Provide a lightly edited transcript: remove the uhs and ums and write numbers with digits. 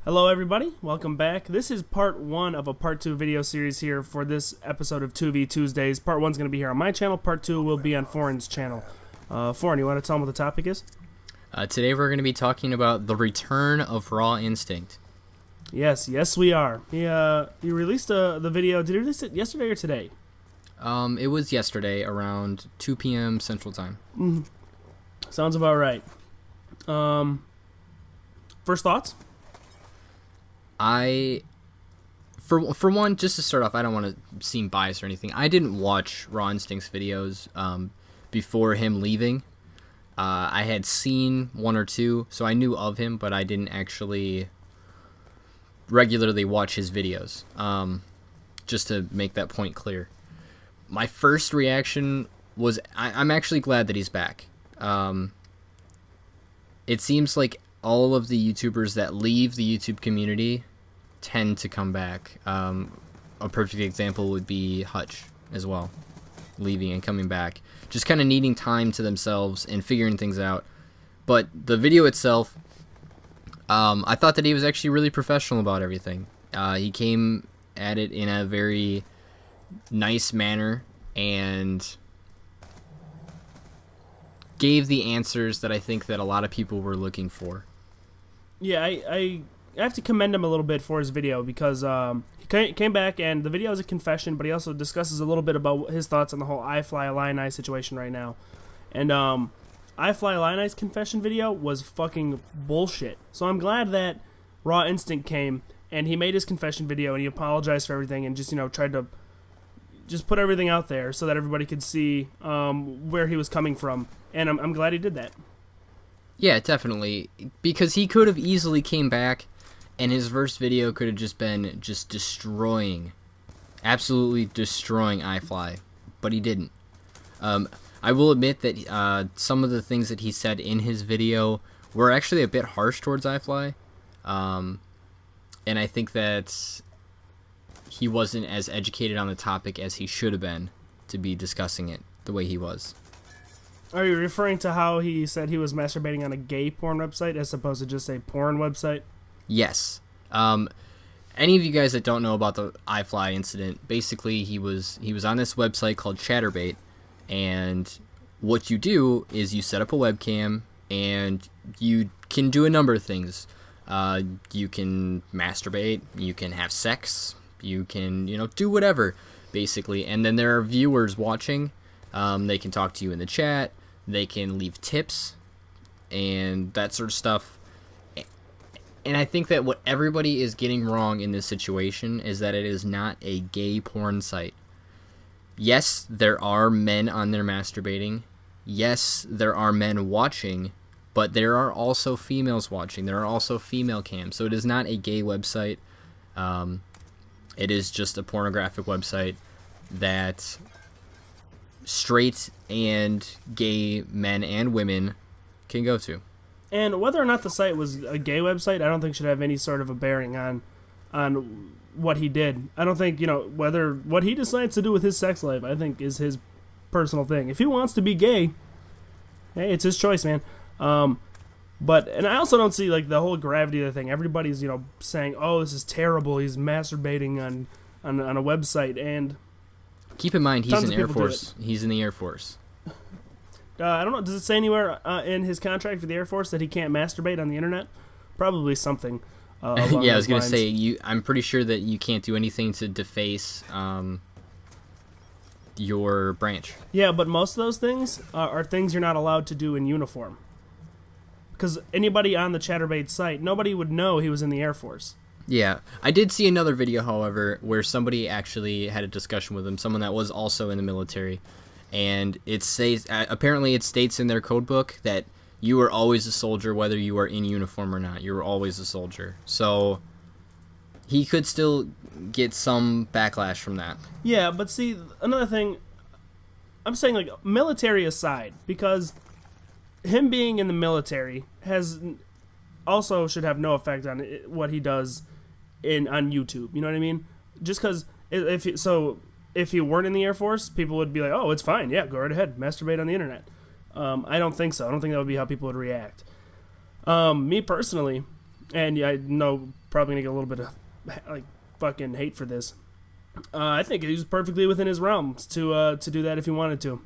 Hello everybody, welcome back. This is part 1 of a part 2 video series here for this episode of 2vTuesdays. Part 1 is going to be here on my channel, part 2 will be on Foren's channel. Foren, you want to tell them what the topic is? Today we're going to be talking about the return of Raw Instinct. Yes we are. He released the video, did he release it yesterday or today? It was yesterday around 2 p.m. Central Time. Sounds about right. First thoughts? For one, just to start off, I don't want to seem biased or anything. I didn't watch Raw Instinct's videos before him leaving. I had seen one or two, so I knew of him, but I didn't actually regularly watch his videos, just to make that point clear. My first reaction was, I'm actually glad that he's back. It seems like all of the YouTubers that leave the YouTube community tend to come back. A perfect example would be Hutch as well, leaving and coming back, just kind of needing time to themselves and figuring things out. But the video itself, I thought that he was actually really professional about everything. He came at it in a very nice manner and gave the answers that I think that a lot of people were looking for. Yeah, I have to commend him a little bit for his video because he came back and the video is a confession, but he also discusses a little bit about his thoughts on the whole iFlyIllini situation right now. And iFlyIllini's confession video was fucking bullshit. So I'm glad that Raw Instinct came and he made his confession video and he apologized for everything and just, tried to just put everything out there so that everybody could see where he was coming from. And I'm glad he did that. Yeah, definitely, because he could have easily came back and his first video could have just been absolutely destroying iFly, but he didn't. I will admit that some of the things that he said in his video were actually a bit harsh towards iFly, and I think that he wasn't as educated on the topic as he should have been to be discussing it the way he was. Are you referring to how he said he was masturbating on a gay porn website as opposed to just a porn website? Yes. Any of you guys that don't know about the iFly incident, basically he was on this website called Chatterbait, and what you do is you set up a webcam and you can do a number of things. You can masturbate, you can have sex, you can, do whatever, basically. And then there are viewers watching. They can talk to you in the chat. They can leave tips and that sort of stuff. And I think that what everybody is getting wrong in this situation is that it is not a gay porn site. Yes, there are men on there masturbating. Yes, there are men watching, but there are also females watching. There are also female cams. So it is not a gay website. It is just a pornographic website that straight and gay men and women can go to. And whether or not the site was a gay website, I don't think should have any sort of a bearing on what he did. I don't think, whether what he decides to do with his sex life, I think is his personal thing. If he wants to be gay, hey, it's his choice, man. And I also don't see the whole gravity of the thing. Everybody's, saying, "Oh, this is terrible. He's masturbating on a website." And keep in mind, he's in Air Force. He's in the Air Force. I don't know. Does it say anywhere in his contract for the Air Force that he can't masturbate on the internet? Probably something. Yeah, I was going to say, I'm pretty sure that you can't do anything to deface your branch. Yeah, but most of those things are things you're not allowed to do in uniform. Because anybody on the Chatterbait site, nobody would know he was in the Air Force. Yeah, I did see another video, however, where somebody actually had a discussion with him, someone that was also in the military, and it says apparently it states in their code book that you are always a soldier whether you are in uniform or not. You are always a soldier. So he could still get some backlash from that. Yeah, but see, another thing, I'm saying military aside, because him being in the military also should have no effect on what he does on YouTube. You know what I mean? Just because if he weren't in the Air Force, people would be like, "Oh, it's fine. Yeah, go right ahead, masturbate on the internet." I don't think so. I don't think that would be how people would react. Me personally, And yeah, I know probably gonna get a little bit of like fucking hate for this. I think he was perfectly within his realms to do that if he wanted to.